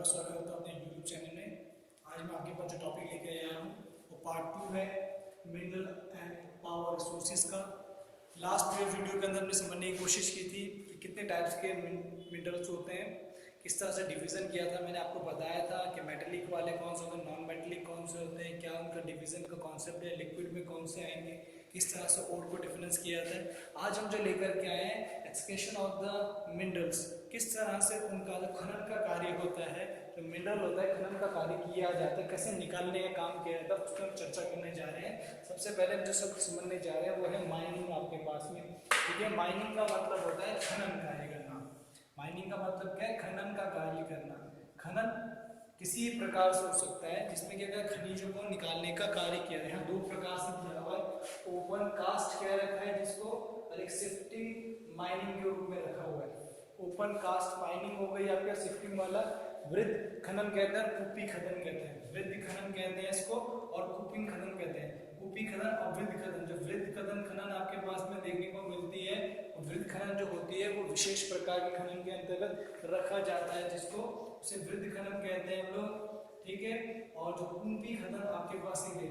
स्वागत करता हूँ अपने यूट्यूब चैनल में। आज मैं आपके पास जो टॉपिक लेके आया हूँ वो पार्ट 2 है, मिनरल एंड पावर रिसोर्सेज का। लास्ट वीडियो के अंदर हमने समझने की कोशिश की थी कि कितने टाइप्स के मिनरल्स होते हैं, किस तरह से डिवीज़न किया था। मैंने आपको बताया था कि मेटेलिक वाले कौन से होते हैं, नॉन मेटेलिक कौन से होते हैं, क्या उनका डिवीज़न का कॉन्सेप्ट है, लिक्विड में कौन से आएंगे, किस तरह से और को डिफरेंस किया था। आज हम जो लेकर के आए हैं एक्सप्रेशन ऑफ द मिनरल्स, किस तरह से उनका जो खनन का कार्य होता है, जो मिनरल होता है खनन का कार्य किया जाता है, कैसे निकालने का काम किया जाता है, उस पर हम चर्चा करने जा रहे हैं। सबसे पहले हम जो सब समझने जा रहे हैं वो है माइनिंग आपके पास में। ठीक है, माइनिंग का मतलब होता है खनन कार्य करना। माइनिंग का मतलब क्या है? खनन का कार्य करना। खनन किसी प्रकार से हो सकता है जिसमें क्या है, खनिजों को निकालने का कार्य किया है। यहाँ दो प्रकार से किया हुआ है, ओपन कास्ट क्या रखा है जिसको, और एक शिफ्टिंग माइनिंग के रूप में रखा हुआ है। ओपन कास्ट माइनिंग हो गई आपका, शिफ्टिंग वाला वृद्ध खनन कहते हैं, कूपी खनन कहते हैं। वृद्ध खनन कहते हैं इसको और कूपिंग खनन कहते हैं। कूपी खनन और वृद्ध खनन, जो वृद्ध खनन खनन आपके पास में देखने को मिलती है, वृद्ध खनन जो होती है वो विशेष प्रकार के खनन के अंतर्गत रखा जाता है, जिसको उसे वृद्ध खनन कहते हैं हम लोग। ठीक है, और जो कूपी खनन आपके पास है,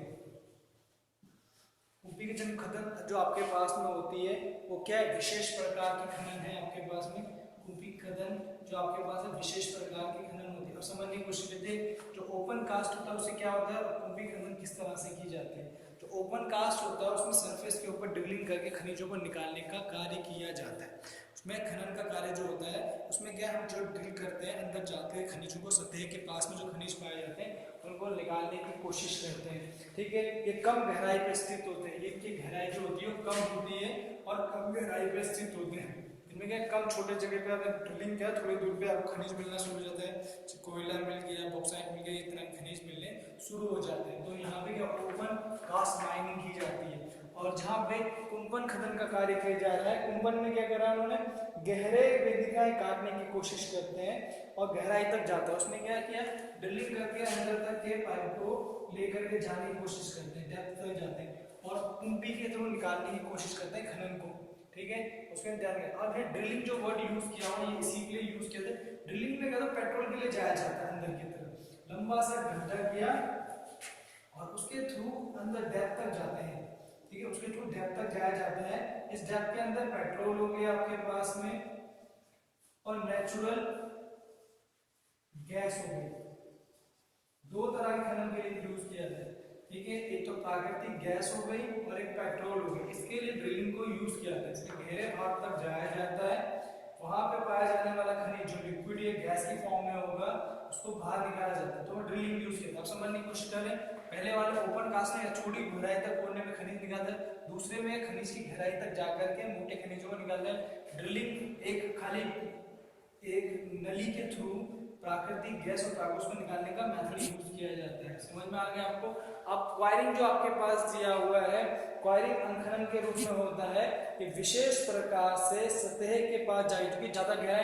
कूपी की खनन जो आपके पास में होती है वो क्या है, विशेष प्रकार की खनन है आपके पास में। कूपी खनन जो आपके पास है विशेष प्रकार की खनन होती है। अब समझने की कोशिश करते हैं, जो ओपन कास्ट होता है उसे क्या होता है, कूपी खनन किस तरह से की जाती है। जो ओपन कास्ट होता है उसमें सरफेस के ऊपर ड्रिलिंग करके खनिजों को निकालने का कार्य किया जाता है। उसमें खनन का कार्य जो होता है उसमें क्या, हम जो ड्रिल करते हैं अंदर जाते हैं, खनिजों को सतह के पास में जो खनिज पाए जाते हैं उनको निकालने की कोशिश करते हैं। ठीक है, ये कम गहराई पर स्थित होते हैं, इनकी गहराई जो होती है वो कम होती है और कम गहराई पर स्थित होते हैं। इनमें क्या, कम छोटे जगह पे अगर ड्रिलिंग किया थोड़ी दूर पे आपको खनिज मिलना शुरू हो जाता है, कोयला मिल गया, बॉक्साइट मिल गया, इतना खनिज मिलने शुरू हो जाते हैं। तो यहाँ पे क्या, ओपन कास्ट माइनिंग की जाती है। और जहाँ पे कुंपन खनन का कार्य किया जा रहा है, कुंपन में क्या करा उन्होंने, गहरे वेदिकाएं काटने की कोशिश करते हैं और गहराई तक जाता है। उसने क्या किया, ड्रिलिंग करके अंदर तक के पाइप को लेकर के जाने की कोशिश करते हैं, डेप्थ तक जाते हैं और कुंपी के थ्रू निकालने की कोशिश करते हैं खनन को। ठीक है, उसमें ध्यान रखें। अब ये ड्रिलिंग जो वर्ड यूज किया हुआ ये इसी के लिए यूज किया था। ड्रिलिंग में क्या था, पेट्रोल के लिए जाया जाता है अंदर की तरफ, लंबा सा गड्ढा किया और उसके थ्रू अंदर डेप्थ तक जाते हैं। ठीक है, उसके थ्रू डेप्थ तक जाया जाता है। इस डेप्थ के अंदर पेट्रोल हो गया आपके पास में और नेचुरल गैस हो गई। दो तरह के खनन के लिए यूज किया जाता है। ठीक है, एक तो प्राकृतिक गैस हो गई और एक पेट्रोल हो गई। इसके लिए ड्रिलिंग को यूज किया जाता है। इसके गहरे भाग तक जाया जाता है, वहां पे पाया जाने वाला खनिज जो लिक्विड या गैस की फॉर्म में होगा उसको बाहर निकाला जाता है, तो ड्रिलिंग यूज किया। अब समझने की कोशिश करें, पहले वाले ओपन कास्ट में छोटी गहराई तक खोदने में खनिज निकालता है, दूसरे में खनिज की गहराई तक जाकर के मोटे खनिजों को निकालता है। ड्रिलिंग एक खाली एक नली के थ्रू प्राकृतिक गैस और कागज को निकालने का मेथड यूज किया जाता है। समझ में आ गया आपको। अब क्वायरिंग जो आपके पास दिया हुआ है, क्वायरिंग अंखनन के रूप में होता है कि विशेष प्रकार से सतह के पास जाए, क्योंकि ज्यादा गहराई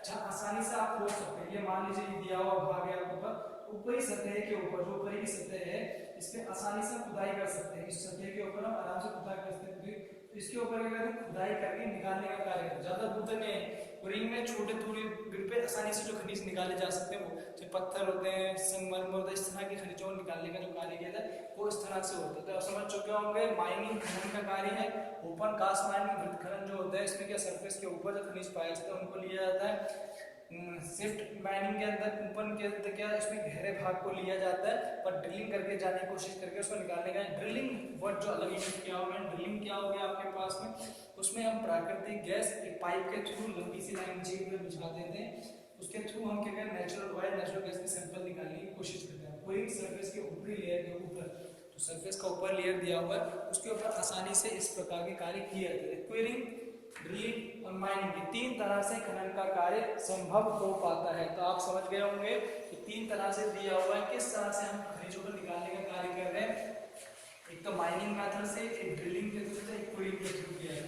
जहाँ आसानी से आप खोद सकते हैं। ये मान लीजिए दिया हुआ भाग है आपके पास, ऊपरी सतह के ऊपर जो ऊपरी की सतह है इस पे आसानी से खुदाई कर सकते हैं। इस सतह के ऊपर हम आराम से खुदाई कर सकते हैं, इसके ऊपर क्या करते हैं, खुदाई करके निकालने का कार्य करते हैं। ज्यादा दूर नहीं है, रिंग में छोटे दूरी पे आसानी से जो खनिज निकाले जा सकते हैं, वो जो पत्थर होते हैं, संगमरमर होता है, इस तरह के खनिजों को निकालने का जो कार्य किया जाता है वो इस तरह से होता है। तो आप समझ चुके होंगे माइनिंग खनन का कार्य है। ओपन कास्ट माइनिंग वृत्त खनन जो होता है इसमें क्या, सरफेस के ऊपर जो खनिज पाए जाते हैं उनको लिया जाता है। शिफ्ट माइनिंग के अंदर कुंपन के अंदर क्या, इसमें गहरे भाग को लिया जाता है पर ड्रिलिंग करके जाने की कोशिश करके उसको निकालने का। ड्रिलिंग वर्ड जो अलग यूज किया हुआ है, ड्रिलिंग क्या हो गया आपके पास में, उसमें हम प्राकृतिक गैस एक पाइप के थ्रू लंबी सी लाइन बिछा देते हैं, उसके थ्रू हम क्या करें, नेचुरल ऑयल नेचुरल गैस के सैंपल निकालने की कोशिश करते हैं। कोई सरफेस के ऊपरी लेयर के ऊपर, तो सरफेस का ऊपर लेयर दिया हुआ है उसके ऊपर आसानी से इस प्रकार के कार्य किए जाते हैं। क्वेरिंग, ड्रिलिंग और माइनिंग, ये तीन तरह से खनन का कार्य संभव हो पाता है। तो आप समझ गए होंगे कि तीन तरह से दिया हुआ है किस तरह से हम खनिजों को निकालने का कार्य कर रहे हैं। एक तो माइनिंग मेथड से, एक ड्रिलिंग के थ्रू से, एक क्वेरिंग के थ्रू किया है।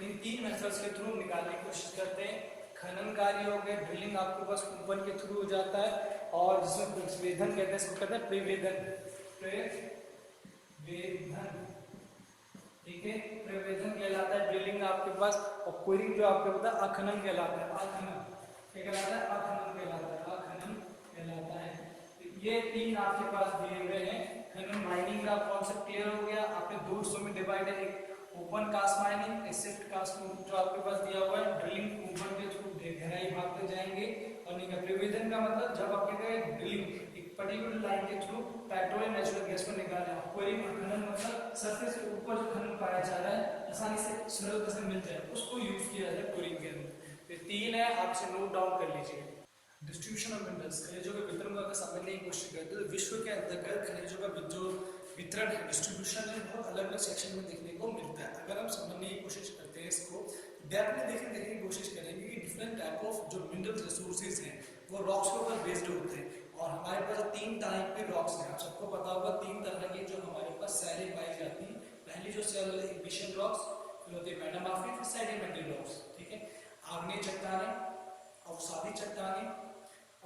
इन तीन मेथड्स के थ्रू निकालने की कोशिश करते हैं। खनन कार्य हो गए, ड्रिलिंग आपके पास कुंपन के थ्रू हो जाता है और जिसमें प्रतिवेदन कहते हैं, इसको कहते हैं प्रिवेदन। ठीक है, प्रवेदन कहलाता है ड्रिलिंग आपके पास, और क्वेरिंग जो आपके पता है अखनन कहलाता है। अखनन क्या कहलाता है, अखनन कहलाता है, अखनन कहलाता ये 3 आपके पास दिए हुए हैं। खनन माइनिंग का कॉन्सेप्ट क्लियर हो गया। आपने दो हिस्सों में डिवाइड है, एक ओपन कास्ट माइनिंग, एक शिफ्ट कास्ट जो आपके पास दिया हुआ है। ड्रिलिंग ऊपर के थ्रू गहराई भागते जाएंगे, और निकाय का मतलब जब आपके ड्रिलिंग एक पर्टिकुलर लाइन के थ्रू पेट्रोल नेचुरल गैस को निकालना। क्वेरिंग खनन मतलब सरफेस के ऊपर जो खनन पाया जा रहा है आसानी से सरलता से मिल जाए, उसको यूज किया जाए क्वेरिंग के अंदर। ये 3 है, आपसे नोट डाउन कर लीजिए। डिस्ट्रीब्यूशन ऑफ मिनरल्स, खनिजों के वितरण का समझने की कोशिश करते हैं तो विश्व के अंतर्गत खनिजों का जो वितरण है, डिस्ट्रीब्यूशन है, बहुत अलग अलग सेक्शन में देखने को मिलता है। अगर हम समझने की कोशिश करते हैं इसको डेप्थ में देखने की कोशिश करेंगे कि डिफरेंट टाइप ऑफ जो मिनरल रिसोर्सेज हैं वो रॉक्स के ऊपर बेस्ड होते हैं। और हमारे पास 3 टाइप के रॉक्स हैं, आप सबको पता होगा 3 तरह की जो हमारे पास सैलें पाई जाती हैं। पहली जो सेल इग्निशन रॉक्स, फिर होते हैं मेटामॉर्फिक, फिर सेडिमेंट्री रॉक्स। ठीक है, आग्नेय चट्टानें, अवसादी चट्टानें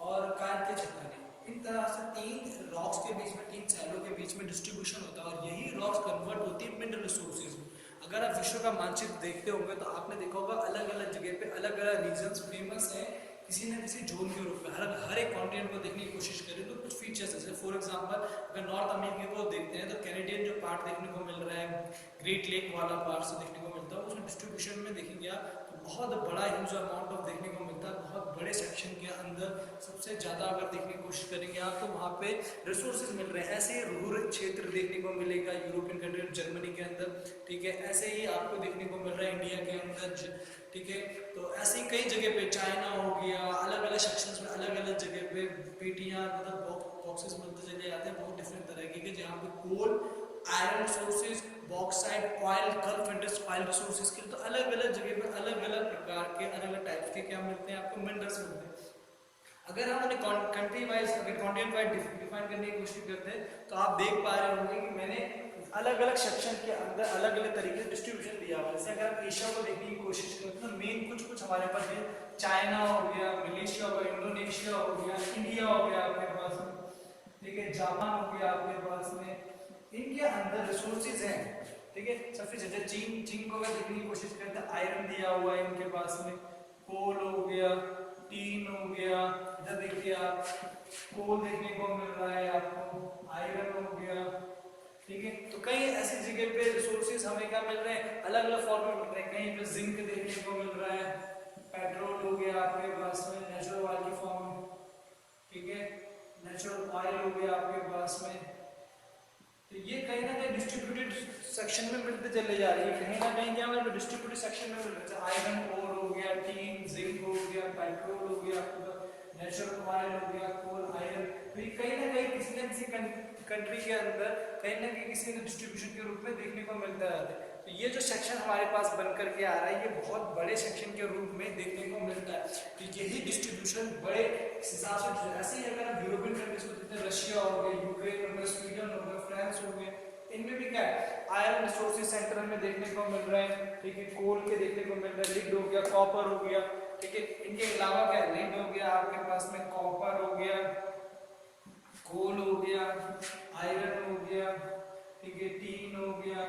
और कांस्य चट्टानें। इन तरह से 3 रॉक्स के बीच में, 3 सैलों के बीच में डिस्ट्रीब्यूशन होता है, और यही रॉक्स कन्वर्ट होती है मिनरल रिसोर्सेज में। अगर आप विश्व का मानचित्र देखते होंगे तो आपने देखा होगा अलग अलग जगह पे अलग अलग रीजन्स फेमस हैं किसी न किसी जोन के रूप में। हर एक कॉन्टिनेंट को देखने की कोशिश करें तो कुछ फीचर्स है। फॉर एग्जांपल अगर नॉर्थ अमेरिका को देखते हैं तो कैनेडियन जो पार्ट देखने को मिल रहा है, ग्रेट लेक वाला पार्ट से देखने को मिलता है, उसमें डिस्ट्रीब्यूशन में देखेंगे आप तो बहुत बड़ा ह्यूज अमाउंट ऑफ देखने को मिलता है। बहुत बड़े सेक्शन के अंदर सबसे ज़्यादा अगर देखने की कोशिश करेंगे आप तो वहाँ पे रिसोर्सेज मिल रहे हैं। ऐसे ही रूरल क्षेत्र देखने को मिलेगा यूरोपियन कंट्री, जर्मनी के अंदर। ठीक है, ऐसे ही आपको देखने को मिल रहा है इंडिया के अंदर। ठीक है, तो ऐसी कई जगह पे, चाइना हो गया, अलग अलग सेक्शंस में अलग अलग जगह पे पेटियां मतलब बॉक्सेस मिलते चले जाते हैं बहुत डिफरेंट तरह के, जहाँ पे coal, iron resources, bauxite, oil, gulf Indus oil resources के लिए तो अलग अलग जगह पे अलग अलग प्रकार के अलग अलग टाइप्स के क्या मिलते हैं आपको, मिनरल्स मिलते हैं। अगर हम उन्हें कंट्री वाइज, अगर कॉन्टिनेंट वाइज डिफाइन करने की कोशिश करते हैं तो आप देख पा रहे होंगे कि मैंने अलग अलग सेक्शन के अंदर अलग अलग तरीके से डिस्ट्रीब्यूशन दिया हुआ है। जैसे अगर आप एशिया को देखने की कोशिश करते हैं तो मेन कुछ हमारे पास है, चाइना हो गया, मलेशिया हो गया, इंडोनेशिया हो गया, इंडिया हो गया आपके पास में, ठीक है, जापान हो गया आपके पास में। इनके अंदर रिसोर्सेज हैं। ठीक है, सबसे ज्यादा चीन को अगर देखने की कोशिश करते हैं, आयरन दिया हुआ है इनके पास में, कोल हो गया, टीन हो गया, इधर देखिए आप कोल देखने को मिल रहा है आपको, आयरन हो गया। ठीक है, तो कई ऐसी जगह पे रिसोर्सेज हमें क्या मिल रहे हैं, अलग अलग फॉर्म में मिल रहे हैं। कहीं पे जिंक देखने को मिल रहा है, पेट्रोल हो गया आपके पास में नेचुरल ऑयल की फॉर्म में। ठीक है, नेचुरल ऑयल हो गया आपके पास में। तो ये कहीं ना कहीं डिस्ट्रीब्यूटेड सेक्शन में मिलते चले जा रही है, कहीं ना कहीं क्या हमारे डिस्ट्रीब्यूटेड सेक्शन में मिल रहा है। आयरन ओर हो गया, टीन, जिंक हो गया, पेट्रोल हो गया, नेचुरल ऑयल हो गया, कोल, आयरन। तो ये कहीं ना कहीं किसी न किसी कंट्री के अंदर कहीं ना कहीं किसी ने डिस्ट्रीब्यूशन के रूप में देखने को मिलता है। तो ये जो सेक्शन हमारे पास बन करके आ रहा है ये बहुत बड़े सेक्शन के रूप में देखने को मिलता है। तो यही डिस्ट्रीब्यूशन बड़े हिसाब से, ऐसे ही अगर हम यूरोपियन कंट्रीज को देखते हैं, रशिया हो गया, यूक्रेन हो गया, स्वीडन हो गया, फ्रांस हो गया, इनमें भी क्या है, आयरन रिसोर्सेज सेंटर में देखने को मिल रहा है। ठीक है, कोल के देखने को मिल रहा है, लिड हो गया, कॉपर हो गया। ठीक है, इनके अलावा क्या, लिड हो गया आपके पास में, कॉपर हो गया, कोल हो गया, आयरन हो गया, ठीक है, टीन हो गया।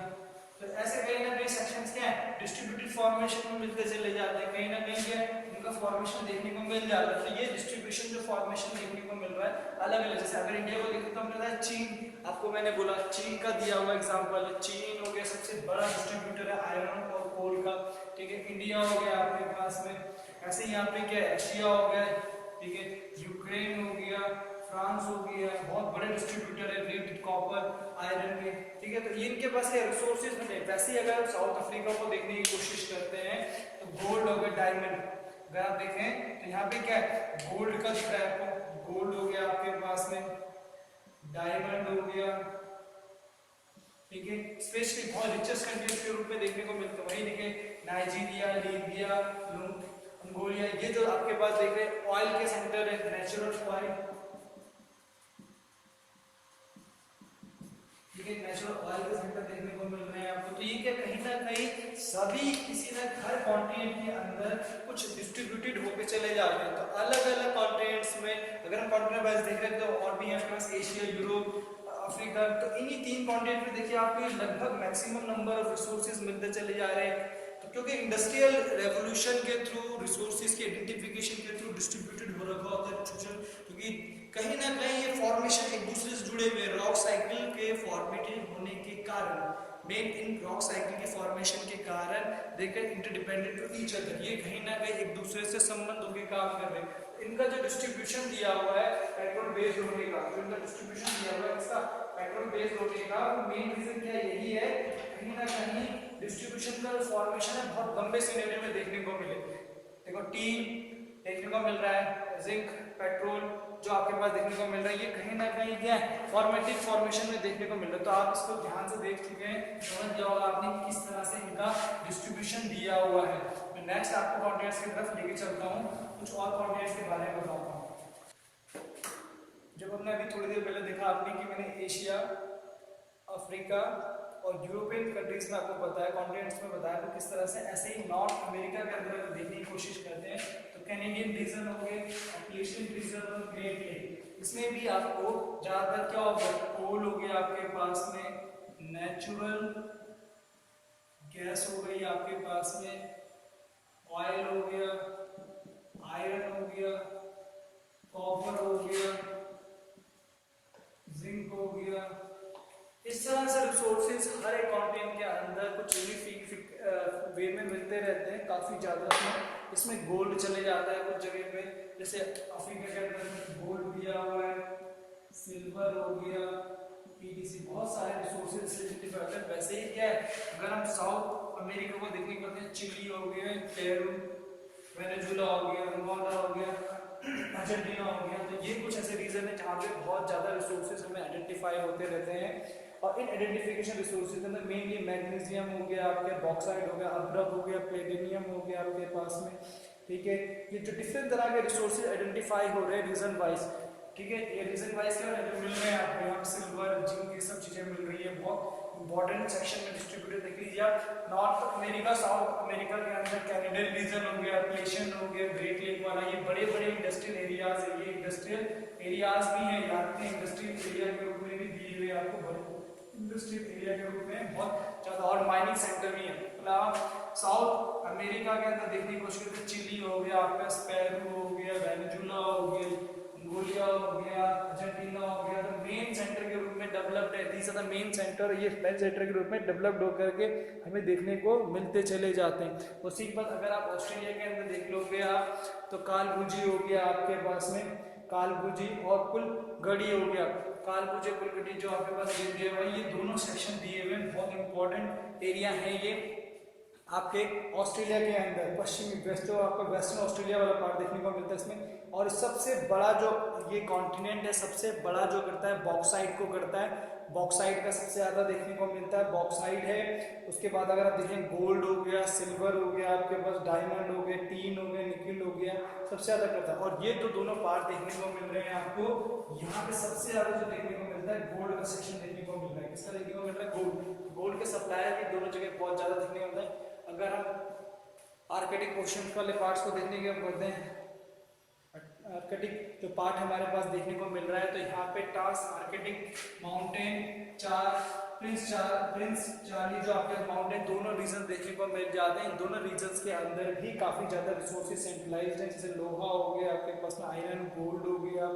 तो ऐसे कहीं ना कहीं सेक्शंस क्या है, डिस्ट्रीब्यूटेड फॉर्मेशन में मिलते चले जाते हैं, कहीं ना कहीं क्या उनका फॉर्मेशन देखने को मिल जाता है। तो ये डिस्ट्रीब्यूशन जो फॉर्मेशन देखने को मिल रहा है अलग अलग, जैसे अगर इंडिया को देखें तो हमने कहा चीन, आपको मैंने बोला चीन का दिया हुआ एग्जांपल है। चीन हो गया सबसे बड़ा डिस्ट्रीब्यूटर है आयरन और कोल का। ठीक है, इंडिया हो गया आपके पास में, ऐसे यहाँ पे क्या एशिया हो गया, ठीक है, यूक्रेन हो गया, फ्रांस हो गया, बहुत बड़े डिस्ट्रीब्यूटर है लीड, कॉपर, आयरन के। ठीक है, तो इनके पास ये रिसोर्सेज मिले। वैसे ही अगर साउथ अफ्रीका को देखने की कोशिश करते हैं तो गोल्ड हो गया, डायमंड, अगर आप देखें तो यहाँ पे क्या है, गोल्ड का दिख रहा है आपको, गोल्ड हो गया आपके पास में, डायमंड हो गया। ठीक है, स्पेशली बहुत रिचेस्ट कंट्रीज के रूप में देखने को मिलते हैं। वही देखिए नाइजीरिया, लीबिया, मंगोलिया, ये जो आपके पास देख रहे हैं ऑयल के सेंटर है, नेचुरल ऑयल। नेचुरल ऑयल के सेंटर देखने को मिल रहे हैं आपको। तो ये क्या कहीं ना कहीं सभी किसी न हर कॉन्टिनेंट के अंदर कुछ डिस्ट्रीब्यूटेड होकर चले जाते हैं। तो अलग अलग कॉन्टिनेंट्स में अगर हम कॉन्टिनेंट वाइज देख रहे हैं तो और भी आपके पास एशिया, यूरोप, अफ्रीका, तो इन्हीं 3 कॉन्टिनेंट में देखिए आपको लगभग मैक्सिमम नंबर ऑफ रिसोर्सेज मिलते चले जा रहे हैं। तो क्योंकि इंडस्ट्रियल रेवोल्यूशन के थ्रू रिसोर्सेज के आइडेंटिफिकेशन के थ्रू डिस्ट्रीब्यूटेड हो रखा होता है, क्योंकि कहीं ना कहीं ये फॉर्मेशन जुड़े हुए रॉक साइकिल के फॉर्मेटिव होने के कारण, मेन इन रॉक साइकिल के फॉर्मेशन के कारण देखकर इंटरडिपेंडेंट टू ईच अदर, ये कहीं ना कहीं एक दूसरे से संबंध होकर काम कर रहे हैं। इनका जो डिस्ट्रीब्यूशन दिया हुआ है पेट्रोल बेस्ड होने का, जो इनका डिस्ट्रीब्यूशन दिया हुआ है इसका पेट्रोल बेस्ड होने का, मेन रीजन क्या यही है, कहीं ना कहीं डिस्ट्रीब्यूशन का फॉर्मेशन है बहुत लंबे सिनेरियो में देखने को मिले। देखो टीन देखने को मिल रहा है, जिंक, पेट्रोल जो आपके पास देखने को मिल रहा है, ये कहीं ना कहीं क्या है फॉर्मेटिव फॉर्मेशन में देखने को मिल रहा है। तो आप इसको ध्यान से देख चुके हैं, समझ जाओगे आपने किस तरह से इनका डिस्ट्रीब्यूशन दिया हुआ है। मैं नेक्स्ट आपको कॉन्टिनेंट्स की तरफ लेके चलता हूँ, कुछ और कॉन्टिनेंट्स के बारे में बताता हूँ। जब हमने अभी थोड़ी देर पहले देखा आपने कि मैंने एशिया, अफ्रीका और यूरोपियन कंट्रीज में आपको बताया, कॉन्टिनेंट्स में बताया, तो किस तरह से ऐसे ही नॉर्थ अमेरिका के अंदर अगर देखने की कोशिश करते हैं तो कैनेडियन रीजन हो गए, एप्लेशियन रीजन और ग्रेट लेक, इसमें भी आपको ज्यादातर क्या होगा, कोल हो गया आपके पास में, नेचुरल गैस हो गई आपके पास में, ऑयल हो गया, आयरन हो गया, कॉपर हो गया, जिंक हो गया, इस तरह से रिसोर्सेज हर एक कॉन्टिनेंट के अंदर कुछ यूनिक वे में मिलते रहते हैं काफी ज्यादा। इसमें गोल्ड चले जाता है कुछ जगह पे, जैसे अफ्रीका के अंदर गोल्ड दिया हुआ है, सिल्वर हो गया, पीटीसी, बहुत सारे रिसोर्सेज आइडेंटिफाई होते हैं। वैसे ही क्या है, अगर हम साउथ अमेरिका को देखने को हैं, चिली हो गया, पेरू, वेनेजुला हो गया, अंगोला हो गया, अर्जेंटीना हो गया, तो ये कुछ ऐसे रीजन है जहाँ पे बहुत ज्यादा रिसोर्सेज हमें आइडेंटिफाई होते रहते हैं। और इन आइडेंटिफिकेशन रिसोर्सेज में मेनली मैग्नीशियम हो गया, आपके बॉक्साइड हो गया, अब्रक हो गया, प्लेटिनियम हो गया आपके पास में, ठीक है। ये जो डिफरेंट तरह के रिसोर्सेज आइडेंटिफाई हो रहे हैं रीजन वाइज, ठीक है, ये रीजन वाइज क्या मिल रहे हैं आपको यहाँ सिल्वर, जिंक, ये सब चीजें मिल रही है। बहुत इंपॉर्टेंट सेक्शन में डिस्ट्रीब्यूटेड देख लीजिए आप, नॉर्थ अमेरिका, साउथ अमेरिका के अंदर कैनेडियन रीजन हो गया, एप्लेशियन हो गया, ग्रेट लेक वाला, ये बड़े बड़े इंडस्ट्रियल एरियाज है, ये इंडस्ट्रियल एरियाज भी हैं, याद रखें इंडस्ट्रियल एरिया के रूप में भी दिए हुए आपको, बड़े इंडस्ट्रियल एरिया के रूप में बहुत ज्यादा, और माइनिंग सेक्टर भी है। तो आप साउथ अमेरिका के अंदर देखने की कोशिश करते, चिली हो गया आपका, पेरू हो गया, वेनेजुला हो गया, मंगोलिया हो गया, अर्जेंटीना हो गया, तो मेन सेंटर के रूप में डेवलप्ड है, these are the main centre, ये मेन सेंटर के रूप में डेवलप्ड होकर के हमें देखने को मिलते चले जाते हैं। उसी के बाद अगर आप ऑस्ट्रेलिया के अंदर देख लोगे आप, तो कालबुजी हो गया आपके पास में, कालबुजी और कुलगढ़ी हो गया, कालबुजी कुलगढ़ी जो आपके पास दिया हुआ है, ये दोनों सेक्शन दिए हुए हैं, बहुत इंपॉर्टेंट एरिया है ये आपके ऑस्ट्रेलिया के अंदर, पश्चिमी वेस्ट, जो आपका वेस्टर्न ऑस्ट्रेलिया वाला पार्ट देखने को मिलता है इसमें। और सबसे बड़ा जो ये कॉन्टिनेंट है, सबसे बड़ा जो करता है बॉक्साइट को करता है, बॉक्साइट का सबसे ज्यादा देखने को मिलता है, बॉक्साइट है। उसके बाद अगर आप देखें गोल्ड हो गया, सिल्वर हो गया, आपके पास डायमंड हो गया, टीन हो गया, निकिल हो गया, सबसे ज्यादा करता है। और ये तो दोनों पार्ट देखने को मिल रहे हैं आपको, यहाँ पे सबसे ज्यादा जो देखने को मिलता है गोल्ड का सेक्शन देखने को मिल रहा है। किसका देखने को मिल रहा है? गोल्ड। गोल्ड के सप्लायर भी दोनों जगह बहुत ज्यादा देखने को मिलता है। अगर हम आर्कटिक ओशन वाले पार्ट्स को देखने के बोलते हैं, आर्कटिक जो पार्ट हमारे पास देखने को मिल रहा है, तो यहाँ पे trans Arctic mountain, Prince Charlie जो आपके माउंटेन, दोनों रीजन देखने को मिल जाते हैं। इन दोनों रीजन्स के अंदर भी काफी ज्यादा रिसोर्सेज सेंट्रलाइज्ड हैं, जैसे लोहा हो गया आपके पास में, आयरन, गोल्ड हो गया,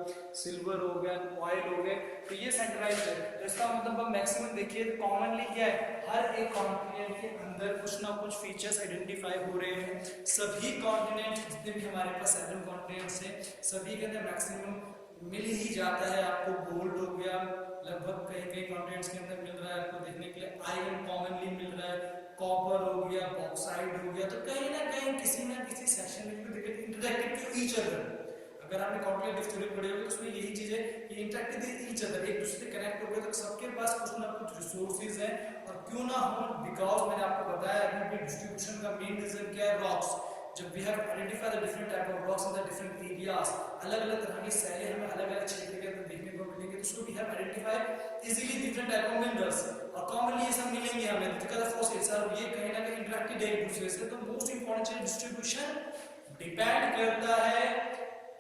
सिल्वर हो गया, ऑयल हो गया, तो ये सेंट्रलाइज्ड है। तो इसका मतलब मैक्सिमम देखिए तो कॉमनली क्या है, हर एक कॉन्टिनेंट के अंदर कुछ ना कुछ फीचर्स आइडेंटिफाई हो रहे हैं। सभी कॉन्टिनेंट जितने भी हमारे पास 7 कॉन्टिनेंट्स हैं, सभी के अंदर मैक्सिमम मिल ही जाता है आपको। गोल्ड हो गया, लगभग कई कॉन्टिनेंट्स के अंदर मिल रहा है आपको देखने के लिए, आयरन कॉमनली मिल रहा है, कॉपर हो गया, बॉक्साइड हो गया, तो कहीं ना कहीं किसी ना किसी सेक्शन में इंटरेक्टेड टू ईच अदर। अगर आपने कॉम्प्लेक्स थ्योरी पढ़ी होगी तो उसमें यही चीज है कि इंटरेक्टेड विद ईच अदर, एक दूसरे से कनेक्ट हो गए, तो सबके पास कुछ ना कुछ रिसोर्सेज हैं। और क्यों ना हो, बिकॉज मैंने आपको बताया अभी डिस्ट्रीब्यूशन का मेन रीजन क्या है, रॉक्स। जब we have identify the different type of rocks in the different areas, अलग अलग तरह की शैली हमें अलग अलग क्षेत्र के अंदर देखने को मिलेंगे, तो उसको we have identify easily different type of minerals, और कॉमनली ये सब मिलेंगे हमें बिकॉज़ ऑफ फॉसिल्स, और ये कहीं ना कहीं इंटरेक्टेड है एक दूसरे से। तो मोस्ट इंपॉर्टेंट चीज डिस्ट्रीब्यूशन डिपेंड करता है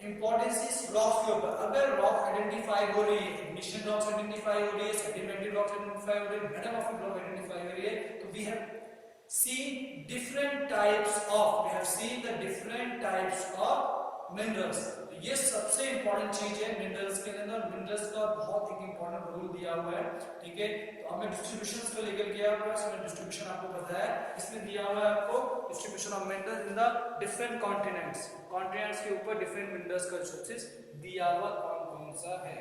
इंपॉर्टेंस इज रॉक्स के ऊपर। अगर रॉक आइडेंटिफाई हो रही है, इग्निशन रॉक्स आइडेंटिफाई हो रही है, सेडिमेंटरी रॉक्स आइडेंटिफाई हो रही है, मेटामॉर्फिक रॉक आइडेंटिफाई हो रही है, तो we have seen different types of, we have seen the different types of minerals. तो ये सबसे इंपॉर्टेंट चीज है मिनरल्स के अंदर, मिनरल्स का बहुत एक इंपॉर्टेंट रोल दिया हुआ है, ठीक है। तो हमें डिस्ट्रीब्यूशन को लेकर गया हुआ है, इसमें डिस्ट्रीब्यूशन आपको पता है, इसमें दिया हुआ है आपको distribution of minerals in the different continents, continents के ऊपर डिफरेंट मिनरल्स का सोर्सेस दिया हुआ कौन कौन सा है।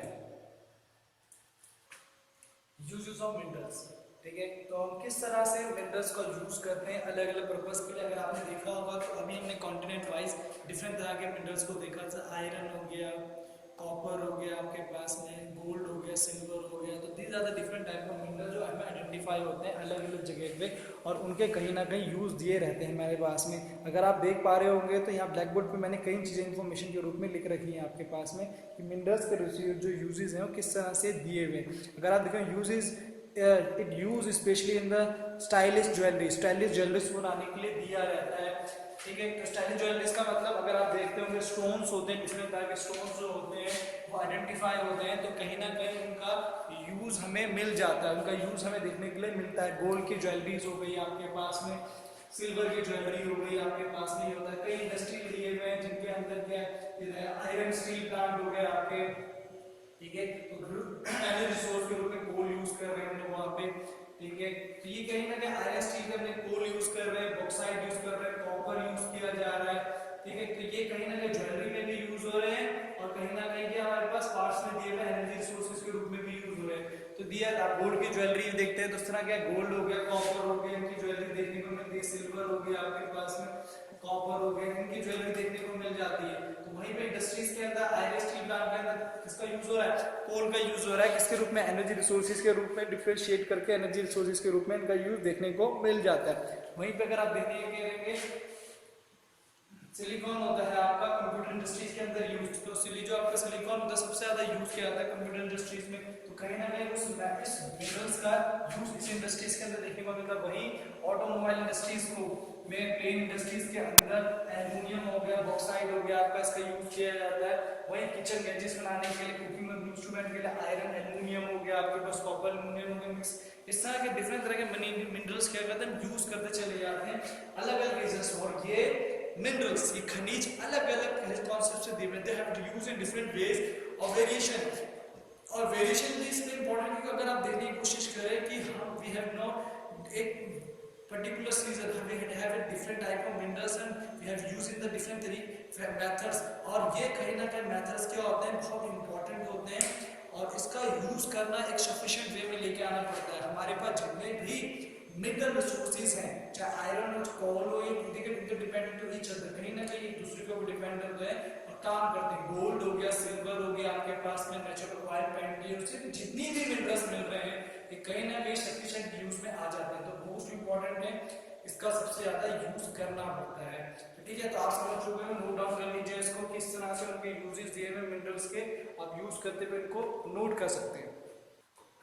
यूजेस ऑफ मिनरल्स, ठीक है। तो हम किस तरह से मिनरल्स का यूज करते हैं अलग अलग पर्पस के लिए, अगर आपने देखा होगा तो अभी हमने कॉन्टिनेंट वाइज डिफरेंट तरह के मिनरल्स को देखा, जैसे आयरन हो गया, कॉपर हो गया आपके पास में, गोल्ड हो गया, सिल्वर हो गया। तो these are the different type of mineral जो हमें आइडेंटिफाई होते हैं अलग अलग जगह पे, और उनके कहीं ना कहीं यूज दिए रहते हैं हमारे पास में। अगर आप देख पा रहे होंगे तो यहाँ ब्लैक बोर्ड पे मैंने कई चीज़ें इन्फॉर्मेशन के रूप में लिख रखी हैं आपके पास में कि मिनरल्स के जो यूजेस हैं वो किस तरह से दिए हुए हैं। अगर आप देखें uses, it use specially in the stylish jewelleries बनाने के लिए दिया रहता है, ठीक है। तो स्टाइलिश ज्वेलरीज का मतलब अगर आप देखते होंगे स्टोन्स होते हैं, डिफरेंट तरह के स्टोन्स जो होते हैं वो आइडेंटिफाई होते हैं, तो कहीं ना कहीं उनका यूज हमें मिल जाता है, उनका यूज हमें देखने के लिए मिलता है। गोल्ड की ज्वेलरीज हो गई आपके पास में, सिल्वर की ज्वेलरी हो गई आपके पास में, होता है कई इंडस्ट्री दिए हुए हैं जिनके अंदर क्या आयरन स्टील प्लांट हो गए आपके, ठीक है। तो एनर्जी रिसोर्स के रूप में कोल यूज कर रहे हैं हम लोग वहाँ पे, ठीक है। तो ये कहीं ना कहीं आयरन स्टील के अपने कोल यूज कर रहे हैं, बॉक्साइट यूज कर रहे हैं, कॉपर यूज किया जा रहा है, ठीक है। तो ये कहीं ना कहीं ज्वेलरी में भी यूज हो रहे हैं, और कहीं ना कहीं हमारे पास पार्ट्स में दिए हुए एनर्जी रिसोर्सेज के रूप में भी यूज हो रहे हैं। तो दिया आप गोल्ड की ज्वेलरी देखते हैं तो इस तरह क्या गोल्ड हो गया, कॉपर हो गया, इनकी ज्वेलरी देखने को मिलती है, सिल्वर हो गया आपके पास में, कॉपर हो गया, इनकी ज्वेलरी देखने को मिल जाती है। तो वहीं पे इंडस्ट्रीज के अंदर आयरन स्टील प्लांट के अंदर किसका यूज हो रहा है, कोल का यूज हो रहा है, किसके रूप में, एनर्जी रिसोर्सेज के रूप में, डिफरेंशिएट करके एनर्जी रिसोर्सेज के रूप में इनका यूज देखने को मिल जाता है। वहीं पे अगर आप देखेंगे सिलिकॉन होता है आपका कंप्यूटर इंडस्ट्रीज के अंदर यूज, तो जो आपका सिलिकॉन होता है सबसे ज्यादा यूज किया जाता है कंप्यूटर इंडस्ट्रीज में। तो कहीं ना कहीं उस मिनरल्स का यूज इस इंडस्ट्रीज के अंदर देखने को मिलता है। वहीं ऑटोमोबाइल इंडस्ट्रीज को में, प्लेन इंडस्ट्रीज के अंदर एल्युमिनियम हो गया, बॉक्साइट हो गया आपका, इसका यूज किया जाता है। वहीं किचन गैजेट्स बनाने के लिए, कुकिंग इंस्ट्रूमेंट के लिए आयरन एल्युमिनियम हो गया आपके पास, कॉपर एल्युमिनियम हो गया मिक्स, इस तरह के डिफरेंट तरह के मिनरल्स क्या करते हैं यूज करते चले जाते हैं अलग अलग रीजंस। और ये मिनरल्स, ये खनिज अलग अलग कॉन्सेप्ट से दिए हुए, they have to use in different ways of variation. और वेरिएशन भी इसमें इंपॉर्टेंट, क्योंकि अगर आप देखने की कोशिश करें कि हम वी हैव नॉट एक particular season we have a different type of minerals and we have used in the different methods, और ये कहीं ना कहीं मेथड्स क्या होते हैं बहुत इंपॉर्टेंट होते हैं, और इसका यूज करना एक सफिशिएंट वे में लेके आना पड़ता है। हमारे पास जितने भी मिनरल रिसोर्सेज हैं, चाहे आयरन हो, कोल हो, ये इंटरडिपेंडेंट टू ईच अदर, कहीं ना कहीं एक दूसरे के ऊपर डिपेंड होते हैं और काम करते हैं। गोल्ड हो गया, सिल्वर हो गया आपके पास में, नेचुरल ऑयल, पेंट, जितनी भी मिनरल्स मिल रहे हैं ये कहीं ना कहीं सफिशिएंट यूज में आ जाते हैं। तो मोस्ट इंपॉर्टेंट है इसका सबसे ज्यादा यूज करना होता है। तो ठीक है, तो आप समझ चुके हैं, नोट डाउन कर लीजिए इसको, किस तरह से उनके यूजेस दिए हुए मिनरल्स के आप यूज करते हुए इनको नोट कर सकते हैं।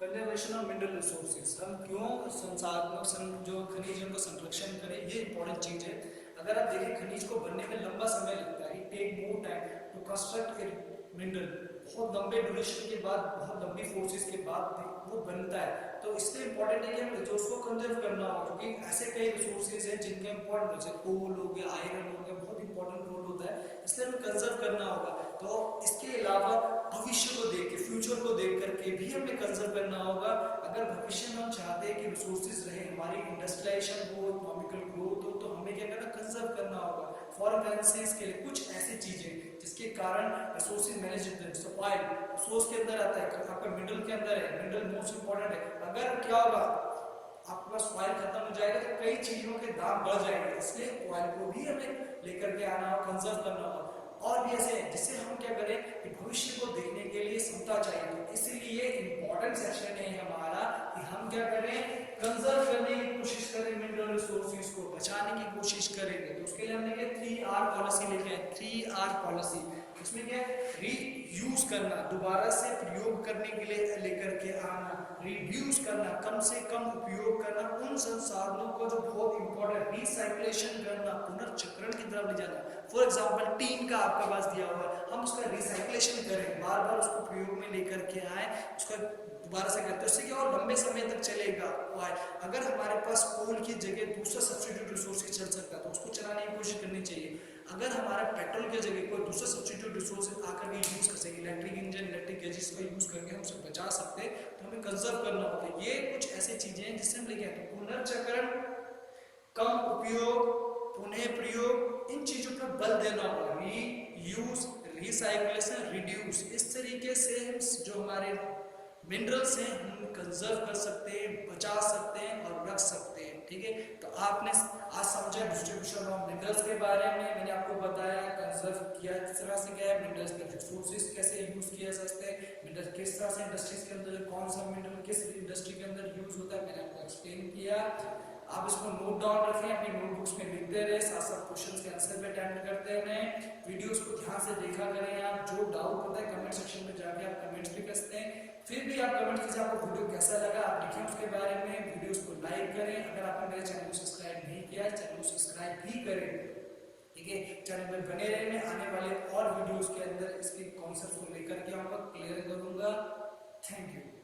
कंजर्वेशन ऑफ मिनरल रिसोर्सेज, हम क्यों संसाधनों जो खनिज उनको संरक्षण करें, ये इंपॉर्टेंट चीज है। अगर आप देखें खनिज को बनने में लंबा समय लगता है, it take more time to construct a mineral, बहुत लंबे ड्यूरेशन के बाद, बहुत लंबी फोर्सेस के बाद वो बनता है। तो इसलिए इंपॉर्टेंट है कि हमें रिसोर्स को कंजर्व करना होगा, क्योंकि ऐसे कई रिसोर्सेज हैं जिनके इंपॉर्टेंट जैसे कोल हो गया, आयरन हो गया, बहुत इंपॉर्टेंट रोल होता है, इसलिए हमें कंजर्व करना होगा। तो इसके अलावा भविष्य को देख के, फ्यूचर को देख करके भी हमें कंजर्व करना होगा। अगर भविष्य में हम चाहते हैं कि रिसोर्सेज रहे, हमारी इंडस्ट्रियलाइजेशन हो, इकोनॉमिकल ग्रोथ हो, तो हमें क्या करना, कंजर्व करना होगा। फॉरेन करेंसीज के लिए कुछ ऐसी चीजें जिसके कारण रिसोर्सेज मैनेजमेंट, ऑयल सोर्स के अंदर आता है, आपका मिनरल के अंदर है, मिनरल मोस्ट इंपॉर्टेंट है। अगर क्या होगा, आपके पास ऑयल खत्म हो जाएगा तो कई चीजों के दाम बढ़ जाएंगे, इसलिए ऑयल को भी हमें लेकर के आना होगा, कंजर्व करना होगा। और भी ऐसे हैं जिससे हम क्या करें कि भविष्य को देखने के लिए क्षमता चाहिए। तो इसीलिए इंपॉर्टेंट सेक्शन है हमारा कि हम क्या करें, कंजर्व करने की कोशिश करें, मिनरल रिसोर्सेज को बचाने की कोशिश करेंगे। तो उसके लिए हमने क्या 3R पॉलिसी लेके आए, 3R पॉलिसी। इसमें क्या रीयूज करना, दोबारा से प्रयोग करने के लिए लेकर के आना, रिड्यूस करना, कम से कम उपयोग करना उन संसाधनों को जो बहुत इंपॉर्टेंट, रिसाइक्लेशन करना, पुनर्चक्रण की तरफ ले जाना। फॉर एग्जांपल टीन का आपके पास दिया हुआ है, हम उसका रिसाइक्लेशन रेपिटेशन करें, बार बार उसको प्रयोग में लेकर के आए, उसका दोबारा से करते हैं, उससे क्या और लंबे समय तक चलेगा। अगर हमारे पास कोल की जगह दूसरा सब्स्टिट्यूट रिसोर्स चल सकता है तो उसको चलाने की कोशिश करनी चाहिए। अगर हमारा पेट्रोल की जगह कोई दूसरा सब्स्टिट्यूट रिसोर्स आकर के यूज कर सके, इलेक्ट्रिक इंजन, इलेक्ट्रिक गैजेट्स का यूज करके हम उसे बचा सकते हैं, तो हमें कंजर्व करना होता है। ये कुछ ऐसी चीजें हैं जिससे हम लेके आते हैं। पुनर्चक्रण, कम उपयोग, पुनः प्रयोग, इन चीजों पर बल देना होगा। री यूज, रिसाइक्लेशन, रिड्यूस, इस तरीके से हम जो हमारे मिनरल्स हैं हम कंजर्व कर सकते हैं, बचा सकते हैं और रख सकते हैं। ठीक है, तो आपने आज समझा डिस्ट्रीब्यूशन ऑफ मिनरल्स के बारे में। मैंने आपको बताया कंजर्व किया किस तरह से गया, मिनरल्स के रिसोर्सेज कैसे यूज किया जा सकते हैं, मिनरल किस तरह से इंडस्ट्रीज के अंदर कौन सा मिनरल किस इंडस्ट्री के अंदर यूज होता है, मैंने आपको एक्सप्लेन किया। आप इसको नोट डाउन रखें, अपनी नोटबुक्स में लिखते रहे, साथ साथ क्वेश्चंस के आंसर भी अटेम्प्ट करते रहें। वीडियोस को ध्यान से देखा करें। आप जो डाउट होता है कमेंट सेक्शन में जाके आप कमेंट्स भी कर सकते हैं। फिर भी आप कमेंट कीजिए आपको वीडियो कैसा लगा, आप लिखें उसके बारे में। वीडियोस को लाइक करें, अगर आपने मेरे चैनल को सब्सक्राइब नहीं किया है चैनल को सब्सक्राइब भी करें। ठीक है, चैनल पर बने रहे। मैं आने वाले और वीडियोस के अंदर इसके कॉन्सेप्ट्स को लेकर के आऊंगा, क्लियर करूंगा। Thank you.